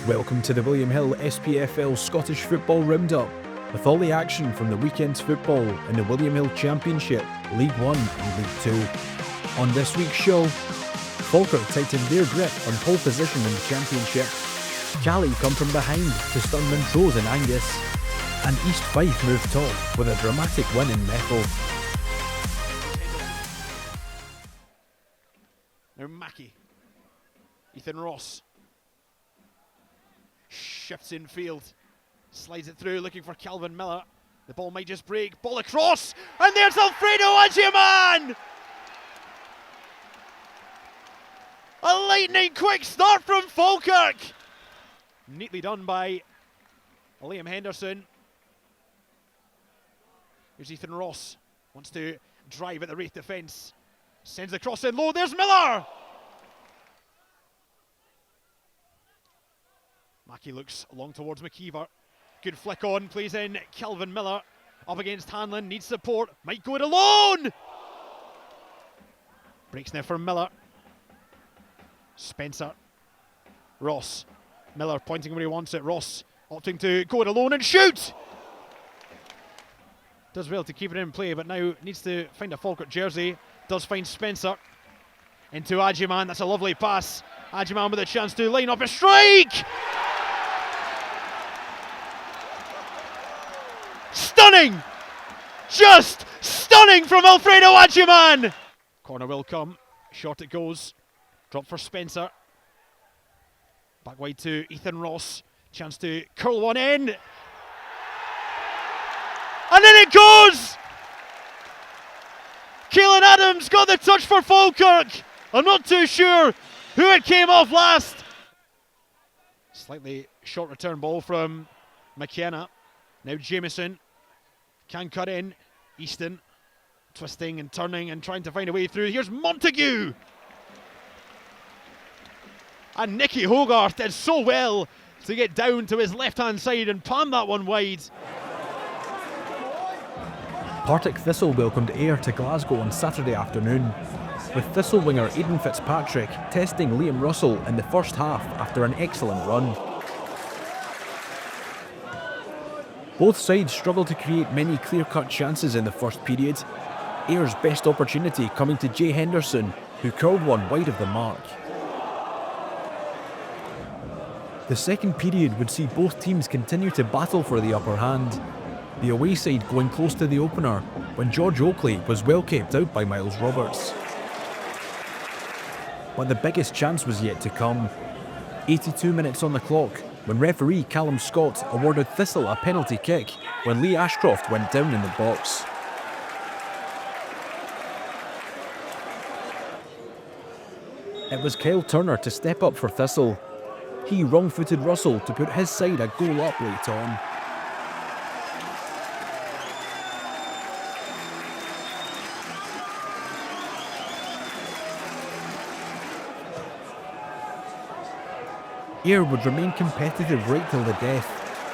Welcome to the William Hill SPFL Scottish Football Roundup, with all the action from the weekend's football in the William Hill Championship, League 1 and League 2. On this week's show, Falkirk tightened their grip on pole position in the Championship, Kelty come from behind to stun Montrose and Angus, and East Fife moved top with a dramatic win in Methil. Now Mackie, Ethan Ross, shifts in field, slides it through looking for Calvin Miller. The ball might just break, ball across, and there's Alfredo Agyemang! A lightning quick start from Falkirk! Neatly done by Liam Henderson. Here's Ethan Ross, wants to drive at the Raith defence. Sends the cross in low, there's Miller! Mackie looks long towards McKeever. Good flick on, plays in Kelvin Miller. Up against Hanlon, needs support, might go it alone! Breaks now from Miller. Spencer. Ross. Miller pointing where he wants it. Ross opting to go it alone and shoot! Does well to keep it in play, but now needs to find a Falkirk jersey. Does find Spencer. Into Agyemang, that's a lovely pass. Agyemang with a chance to line up a strike! Stunning! Just stunning from Alfredo Agyemang! Corner will come, short it goes. Drop for Spencer. Back wide to Ethan Ross. Chance to curl one in. And then it goes! Keelan Adams got the touch for Falkirk. I'm not too sure who it came off last. Slightly short return ball from McKenna. Now Jameson can cut in. Easton twisting and turning and trying to find a way through. Here's Montague. And Nicky Hogarth did so well to get down to his left-hand side and palm that one wide. Partick Thistle welcomed Ayr to Glasgow on Saturday afternoon, with Thistle winger Aidan Fitzpatrick testing Liam Russell in the first half after an excellent run. Both sides struggled to create many clear-cut chances in the first period, Ayr's best opportunity coming to Jay Henderson, who curled one wide of the mark. The second period would see both teams continue to battle for the upper hand, the away side going close to the opener when George Oakley was well kept out by Miles Roberts. But the biggest chance was yet to come. 82 minutes on the clock when referee Callum Scott awarded Thistle a penalty kick when Lee Ashcroft went down in the box. It was Kyle Turner to step up for Thistle. He wrong-footed Russell to put his side a goal up late on. Ayr would remain competitive right till the death,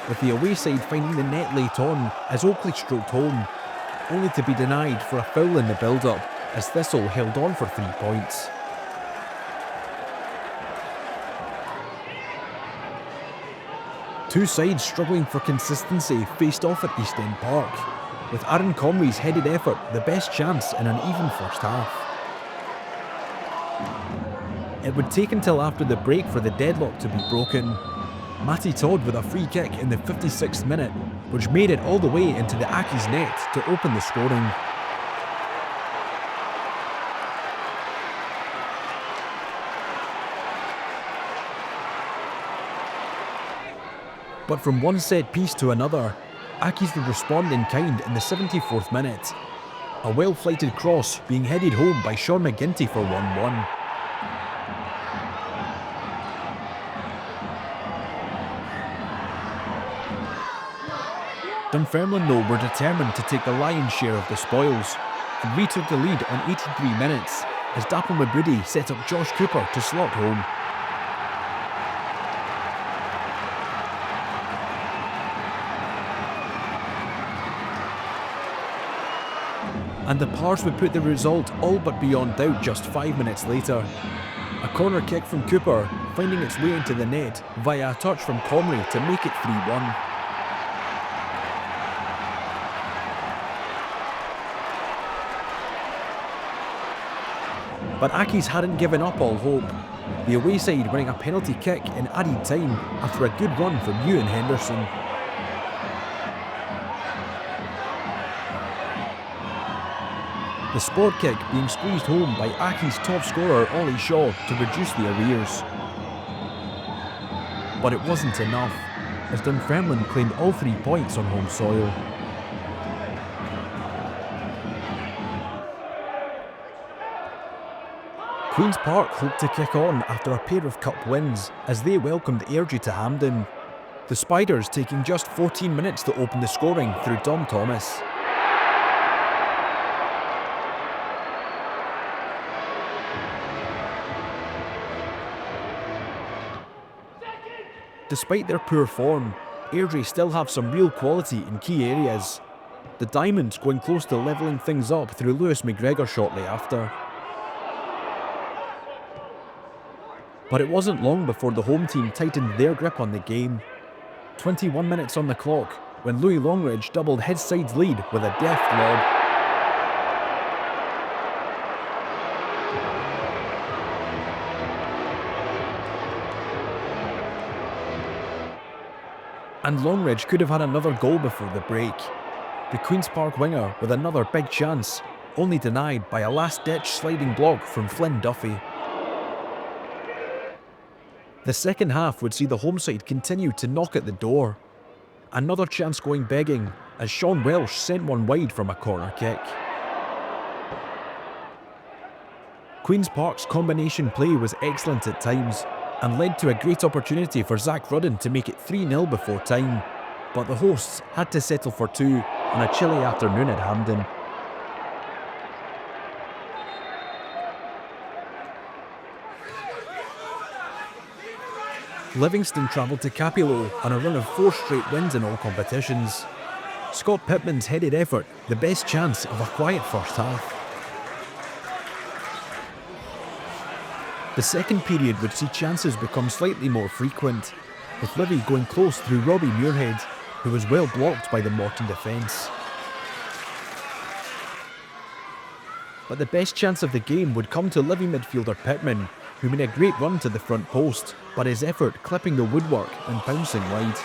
with the away side finding the net late on as Oakley stroked home, only to be denied for a foul in the build-up as Thistle held on for 3 points. Two sides struggling for consistency faced off at East End Park, with Aaron Conway's headed effort the best chance in an even first half. It would take until after the break for the deadlock to be broken. Matty Todd with a free kick in the 56th minute, which made it all the way into the Accies net to open the scoring. But from one set piece to another, Accies would respond in kind in the 74th minute. A well-flighted cross being headed home by Sean McGinty for 1-1. Dunfermline though were determined to take the lion's share of the spoils and retook the lead on 83 minutes as Dapple Mabridi set up Josh Cooper to slot home. And the Pars would put the result all but beyond doubt just 5 minutes later. A corner kick from Cooper finding its way into the net via a touch from Comrie to make it 3-1. But Accies hadn't given up all hope, the away side winning a penalty kick in added time after a good run from Ewan Henderson. The sport kick being squeezed home by Accies' top scorer Ollie Shaw to reduce the arrears. But it wasn't enough, as Dunfermline claimed all 3 points on home soil. Queen's Park hoped to kick on after a pair of cup wins as they welcomed Airdrie to Hampden. The Spiders taking just 14 minutes to open the scoring through Dom Thomas. Despite their poor form, Airdrie still have some real quality in key areas. The Diamonds going close to levelling things up through Lewis McGregor shortly after. But it wasn't long before the home team tightened their grip on the game. 21 minutes on the clock when Louis Longridge doubled his side's lead with a deft lob. And Longridge could have had another goal before the break. The Queen's Park winger with another big chance, only denied by a last-ditch sliding block from Flynn Duffy. The second half would see the home side continue to knock at the door. Another chance going begging as Sean Welsh sent one wide from a corner kick. Queen's Park's combination play was excellent at times and led to a great opportunity for Zach Rudden to make it 3-0 before time, but the hosts had to settle for 2 on a chilly afternoon at Hampden. Livingston travelled to Capello on a run of 4 straight wins in all competitions. Scott Pittman's headed effort, the best chance of a quiet first half. The second period would see chances become slightly more frequent, with Livy going close through Robbie Muirhead, who was well blocked by the Morton defence. But the best chance of the game would come to Livy midfielder Pittman, who made a great run to the front post, but his effort clipping the woodwork and bouncing wide.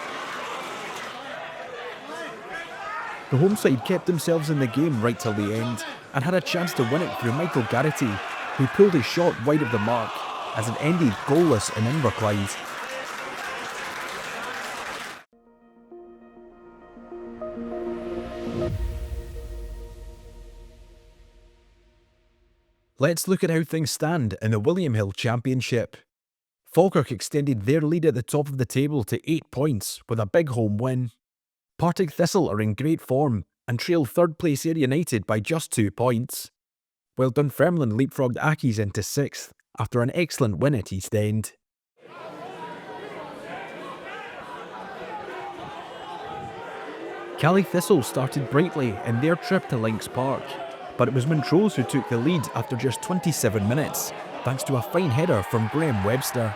The home side kept themselves in the game right till the end, and had a chance to win it through Michael Garrity, who pulled his shot wide of the mark, as it ended goalless in Inverclyde. Let's look at how things stand in the William Hill Championship. Falkirk extended their lead at the top of the table to 8 points with a big home win. Partick Thistle are in great form and trail third place Airdrieonians by just 2 points, while Dunfermline leapfrogged Accies into 6th after an excellent win at East End. Caley Thistle started brightly in their trip to Lynx Park, but it was Montrose who took the lead after just 27 minutes, thanks to a fine header from Graham Webster.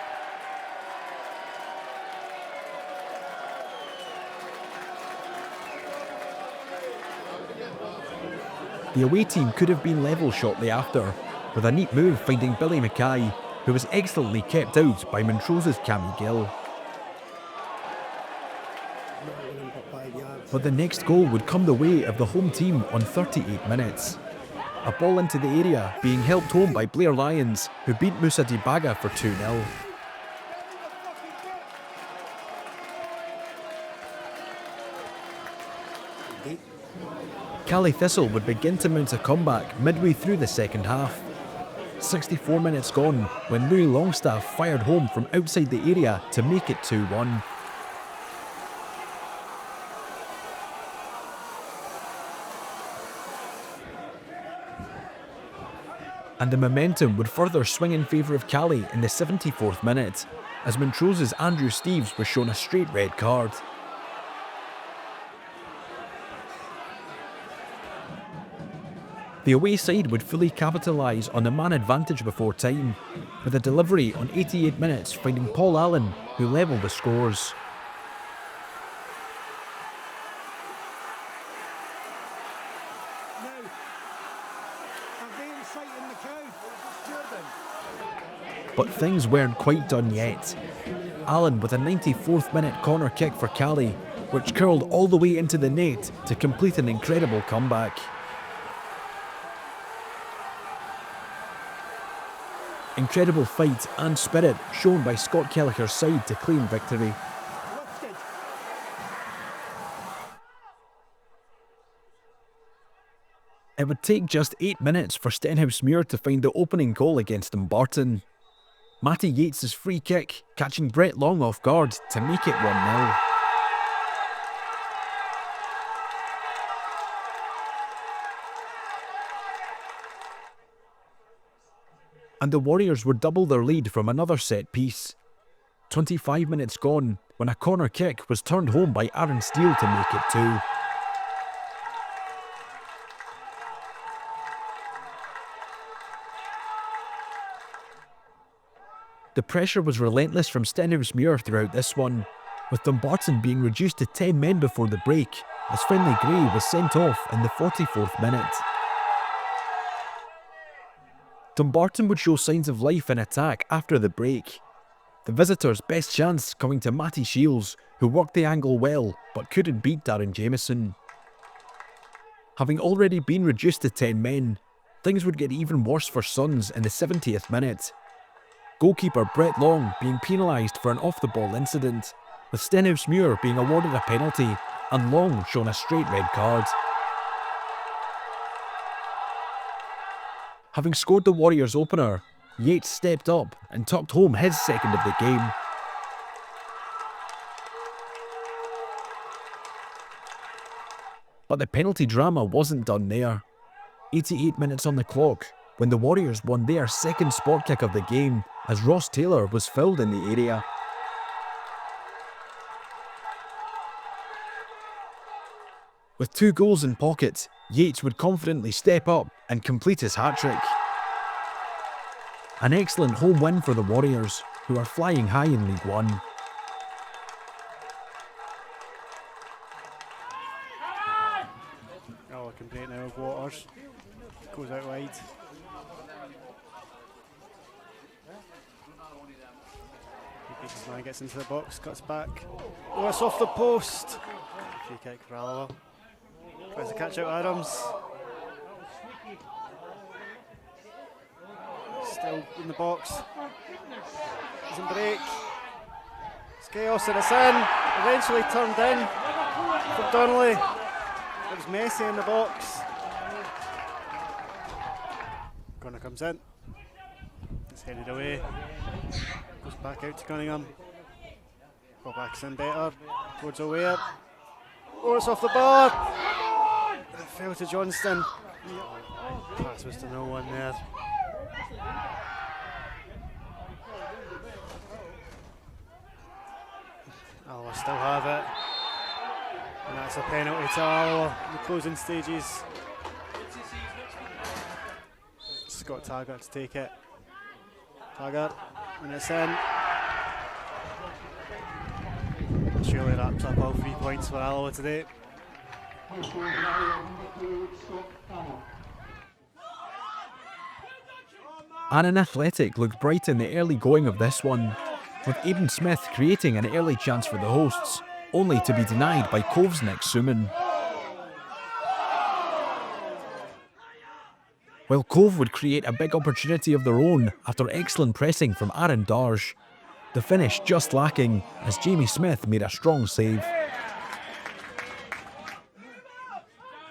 The away team could have been level shortly after, with a neat move finding Billy Mackay, who was excellently kept out by Montrose's Cammy Gill. But the next goal would come the way of the home team on 38 minutes. A ball into the area being helped home by Blair Lyons, who beat Musa Dibaga for 2-0. Caley Thistle would begin to mount a comeback midway through the second half. 64 minutes gone when Louis Longstaff fired home from outside the area to make it 2-1. And the momentum would further swing in favour of Caley in the 74th minute, as Montrose's Andrew Steeves was shown a straight red card. The away side would fully capitalise on the man advantage before time, with a delivery on 88 minutes finding Paul Allen, who levelled the scores. But things weren't quite done yet. Allen with a 94th minute corner kick for Kelty, which curled all the way into the net to complete an incredible comeback. Incredible fight and spirit shown by Scott Kelleher's side to claim victory. It would take just 8 minutes for Stenhousemuir to find the opening goal against Dumbarton. Matty Yates' free kick catching Brett Long off guard to make it 1-0. And the Warriors would double their lead from another set piece. 25 minutes gone when a corner kick was turned home by Aaron Steele to make it 2. The pressure was relentless from Stenhousemuir throughout this one, with Dumbarton being reduced to 10 men before the break, as Finlay Gray was sent off in the 44th minute. Dumbarton would show signs of life in attack after the break. The visitors' best chance coming to Matty Shields, who worked the angle well, but couldn't beat Darren Jameson. Having already been reduced to 10 men, things would get even worse for Suns in the 70th minute. Goalkeeper Brett Long being penalised for an off-the-ball incident, with Stenhousemuir being awarded a penalty and Long shown a straight red card. Having scored the Warriors' opener, Yates stepped up and tucked home his second of the game. But the penalty drama wasn't done there. 88 minutes on the clock, when the Warriors won their second spot kick of the game as Ross Taylor was fouled in the area. With 2 goals in pocket, Yates would confidently step up and complete his hat-trick. An excellent home win for the Warriors, who are flying high in League One. Oh, a complete now of Waters. Goes out wide. His man gets into the box, cuts back. Oh, it's off the post. Free kick for Alloa. Tries to catch out Adams. Still in the box. Doesn't break. It's chaos and it's in. Eventually turned in for Donnelly. It was messy in the box. Corner comes in. It's headed away. Goes back out to Cunningham. Go back in better. Towards O'Weir. Oh, it's off the bar. It fell to Johnston. Pass was to no one there. Alloa still have it. And that's a penalty to Alloa in the closing stages. Scott Taggart to take it. Taggart, and it's in. Surely wraps up all 3 points for Alloa today. Annan Athletic looked bright in the early going of this one, with Aidan Smith creating an early chance for the hosts, only to be denied by Cove's Nick Suman. While Cove would create a big opportunity of their own after excellent pressing from Aaron Darge, the finish just lacking as Jamie Smith made a strong save.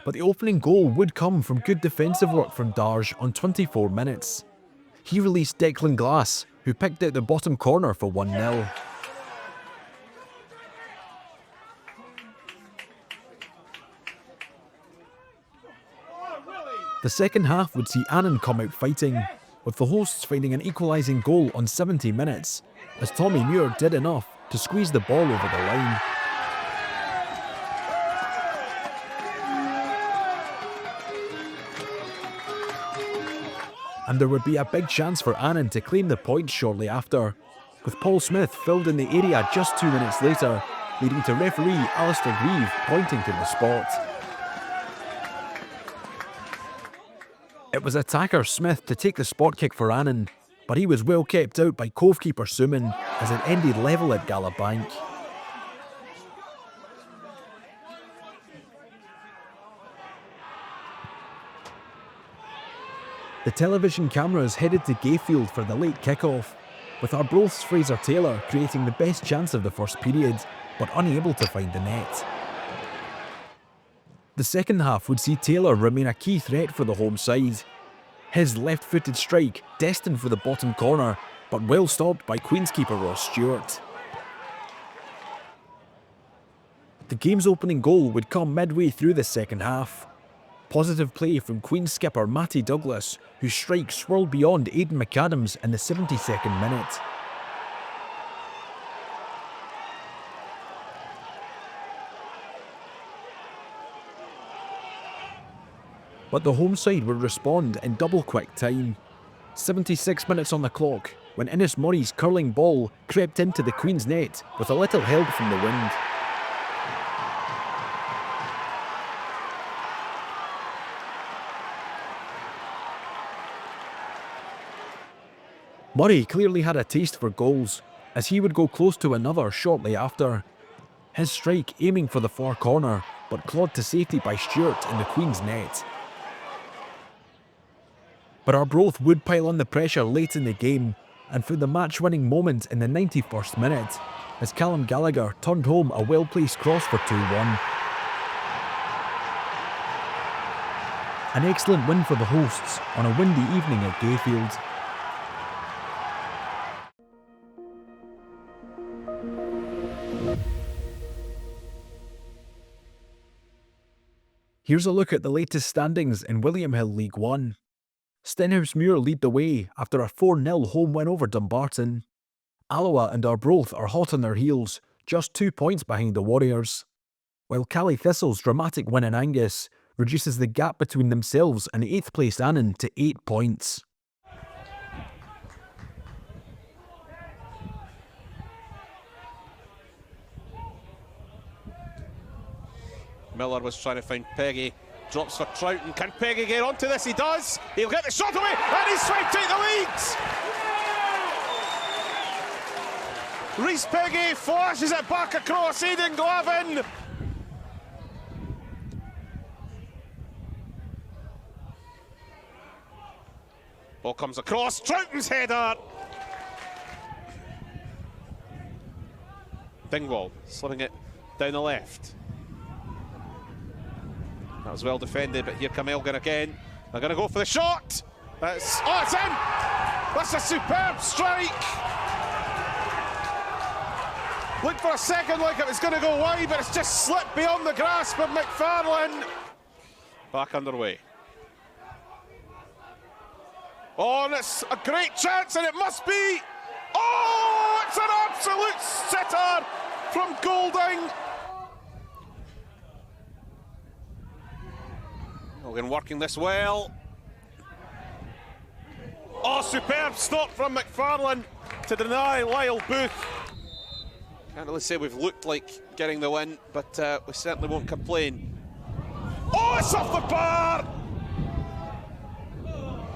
But the opening goal would come from good defensive work from Darge on 24 minutes. He released Declan Glass, who picked out the bottom corner for 1-0. The second half would see Annan come out fighting, with the hosts finding an equalising goal on 70 minutes, as Tommy Muir did enough to squeeze the ball over the line. and there would be a big chance for Annan to claim the points shortly after, with Paul Smith filled in the area just 2 minutes later, leading to referee Alistair Grieve pointing to the spot. It was attacker Smith to take the spot kick for Annan, but he was well kept out by Cove keeper Suman as it ended level at Gallowbank. The television cameras headed to Gayfield for the late kick-off, with Arbroath's Fraser Taylor creating the best chance of the first period, but unable to find the net. The second half would see Taylor remain a key threat for the home side. His left-footed strike destined for the bottom corner, but well stopped by Queen's keeper Ross Stewart. The game's opening goal would come midway through the second half. Positive play from Queen's skipper Matty Douglas, whose strike swirled beyond Aidan McAdams in the 72nd minute. But the home side would respond in double quick time. 76 minutes on the clock, when Innes Murray's curling ball crept into the Queen's net with a little help from the wind. Murray clearly had a taste for goals, as he would go close to another shortly after. His strike aiming for the far corner, but clawed to safety by Stewart in the Queen's net. But Arbroath would pile on the pressure late in the game, and found the match-winning moment in the 91st minute, as Callum Gallagher turned home a well-placed cross for 2-1. An excellent win for the hosts on a windy evening at Gayfield. Here's a look at the latest standings in William Hill League 1. Stenhousemuir lead the way after a 4-0 home win over Dumbarton. Alloa and Arbroath are hot on their heels, just 2 points behind the Warriors. While Thistle's dramatic win in Angus reduces the gap between themselves and 8th place Annan to 8 points. Miller was trying to find Peggy, drops for Troughton. Can Peggy get onto this? He does. He'll get the shot away, and he's trying to take the lead. Rhys Peggy flashes it back across Aidan Glavin. Ball comes across, Troughton's header. Dingwall slipping it down the left. That was well defended, but here come Elgin again. They're going to go for the shot. It's in! That's a superb strike. Looked for a second like it was going to go wide, but it's just slipped beyond the grasp of McFarlane. Back underway. Oh, and it's a great chance, and it must be. Oh, it's an absolute sitter from Golding. Elgin working this well. Oh, superb stop from McFarlane to deny Lyle Booth. Can't really say we've looked like getting the win, but we certainly won't complain. Oh, it's off the bar!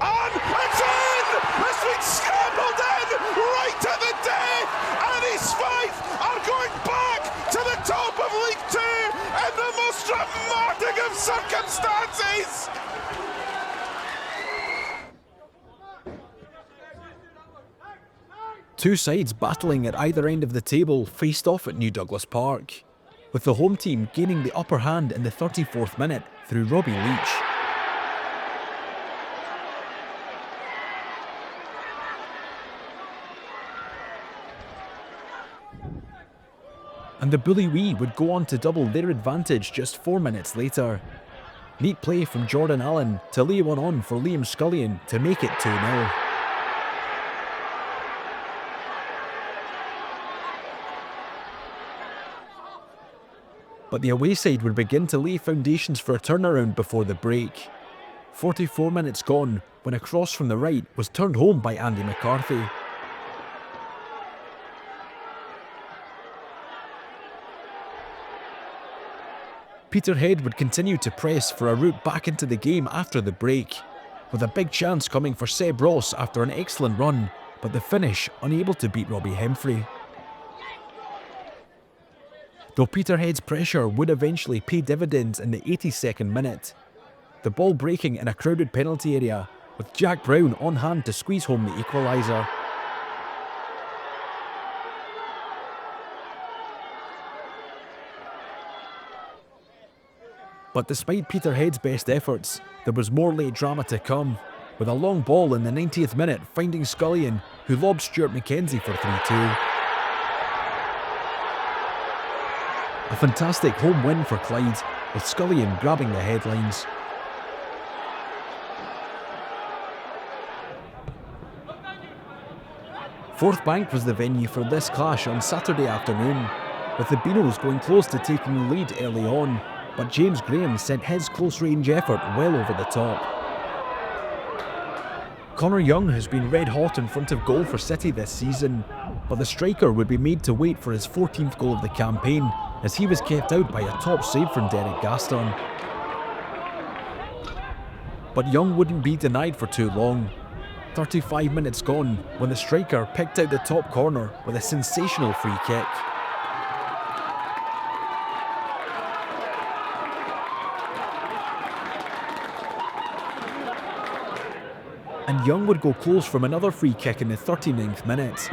And it's in! It's been scrambled in right at the death! And his Fife are going back to the top of League Two in the most dramatic of circumstances! Two sides battling at either end of the table faced off at New Douglas Park, with the home team gaining the upper hand in the 34th minute through Robbie Leach. And the Bully Wee would go on to double their advantage just 4 minutes later. Neat play from Jordan Allen to lay one on for Liam Scullion to make it 2-0. But the away side would begin to lay foundations for a turnaround before the break. 44 minutes gone, when a cross from the right was turned home by Andy McCarthy. Peterhead would continue to press for a route back into the game after the break, with a big chance coming for Seb Ross after an excellent run, but the finish unable to beat Robbie Hemfrey. Though Peterhead's pressure would eventually pay dividends in the 82nd minute, the ball breaking in a crowded penalty area, with Jack Brown on hand to squeeze home the equaliser. But despite Peterhead's best efforts, there was more late drama to come, with a long ball in the 90th minute finding Scullion, who lobbed Stuart McKenzie for 3-2. A fantastic home win for Clyde, with Scullion grabbing the headlines. Forth Bank was the venue for this clash on Saturday afternoon, with the Beanos going close to taking the lead early on, but James Graham sent his close-range effort well over the top. Connor Young has been red hot in front of goal for City this season, but the striker would be made to wait for his 14th goal of the campaign, as he was kept out by a top save from Derek Gaston. But Young wouldn't be denied for too long. 35 minutes gone when the striker picked out the top corner with a sensational free kick. And Young would go close from another free kick in the 39th minute.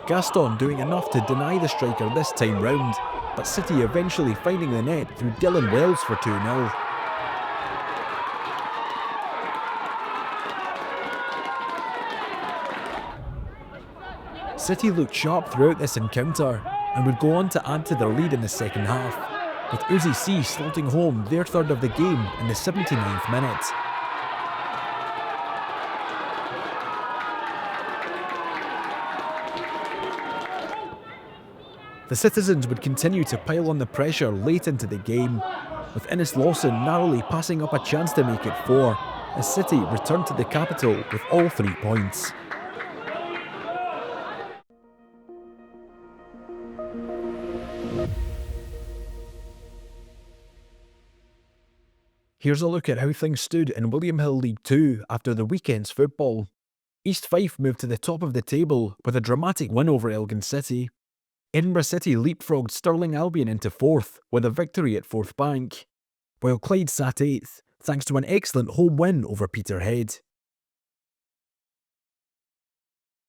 Gaston doing enough to deny the striker this time round, but City eventually finding the net through Dylan Wells for 2-0. City looked sharp throughout this encounter and would go on to add to their lead in the second half, with Uzi C slotting home their third of the game in the 79th minute. The citizens would continue to pile on the pressure late into the game, with Innes Lawson narrowly passing up a chance to make it 4, as City returned to the capital with all 3 points. Here's a look at how things stood in William Hill League 2 after the weekend's football. East Fife moved to the top of the table with a dramatic win over Elgin City. Edinburgh City leapfrogged Stirling Albion into 4th with a victory at Forth Bank, while Clyde sat 8th thanks to an excellent home win over Peterhead.